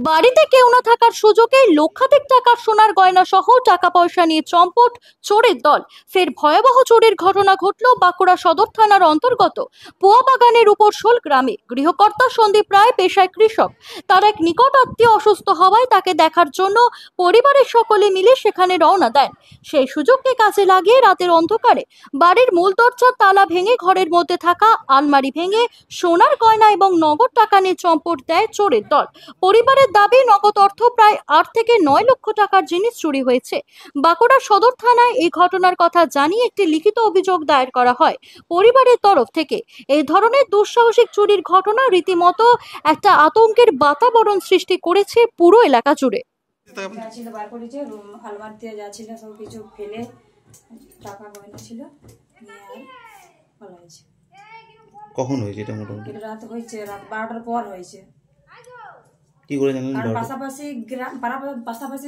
বাড়িতে কেউ না থাকার সুযোগে লক্ষাধিক টাকার সোনার গয়না সহ টাকা পয়সা নিয়ে চম্পট চোরের দল। ফের ভয়াবহ চুরির ঘটনা ঘটল বাঁকুড়া সদর থানার অন্তর্গত পোয়াবাগানের উপরশোল গ্রামে। গৃহকর্তা সন্দীপ রায় পেশায় কৃষক। তার এক নিকট আত্মীয় অসুস্থ হওয়ায় তাকে দেখার জন্য পরিবারের সকলে মিলে সেখানে রওনা দেন। সেই সুযোগকে কাজে লাগিয়ে রাতের অন্ধকারে বাড়ির মূল দরজার তালা ভেঙে ঘরের মধ্যে থাকা আলমারি ভেঙে সোনার গয়না এবং নগদ টাকা নিয়ে চম্পট দেয় চোরের দল। পরিবারের দাবি, নগদ অর্থ প্রায় ৮ থেকে ৯ লক্ষ টাকার জিনিস চুরি হয়েছে। বাঁকুড়া সদর থানায় এই ঘটনার কথা জানিয়ে একটি লিখিত অভিযোগ দায়ের করা হয় পরিবারের তরফ থেকে। এই ধরনের দুঃসাহসিক চুরির ঘটনা রীতিমতো একটা আতঙ্কের বাতাবরণ সৃষ্টি করেছে পুরো এলাকা জুড়ে। যা ছিল বার করেছে, আলমারিতে যা ছিল সব কিছু ফেলে টাকা গয়না ছিল নিয়ে আর পালাইছে। কখন হয়েছে এটা? মোটামুটি এটা রাত হয়েছে, রাত 12টার পর হয়েছে। কি করে জানেন? আর পাশাপাশি পাশাপাশি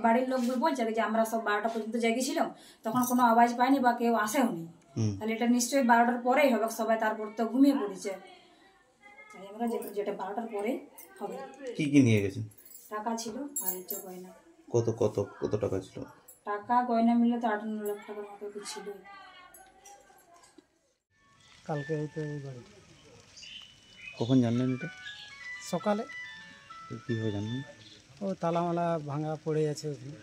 বাড়ির লোক বলছে যে আমরা সব 12টা পর্যন্ত জেগেছিলাম, তখন কোনো আওয়াজ পাইনি বা কেউ আসেওনি। তাহলে এটা নিশ্চয়ই 12টার পরেই হবে, সবাই তারপর তো ঘুমিয়ে পড়েছে। আমরা যেটা 12টার পরে হবে। কি কি নিয়ে গেছেন? টাকা ছিল আর হচ্ছে গয়না। কত কত কত টাকা ছিল? টাকা গয়না মিলে তো 58 লাখ টাকার মতো কি ছিল। কালকে হয়তো এই বাড়ি কখন জানলেন এটা? সকালে কিভাবে জানলেন? ও তালামালা ভাঙা পড়ে আছে ওখানে।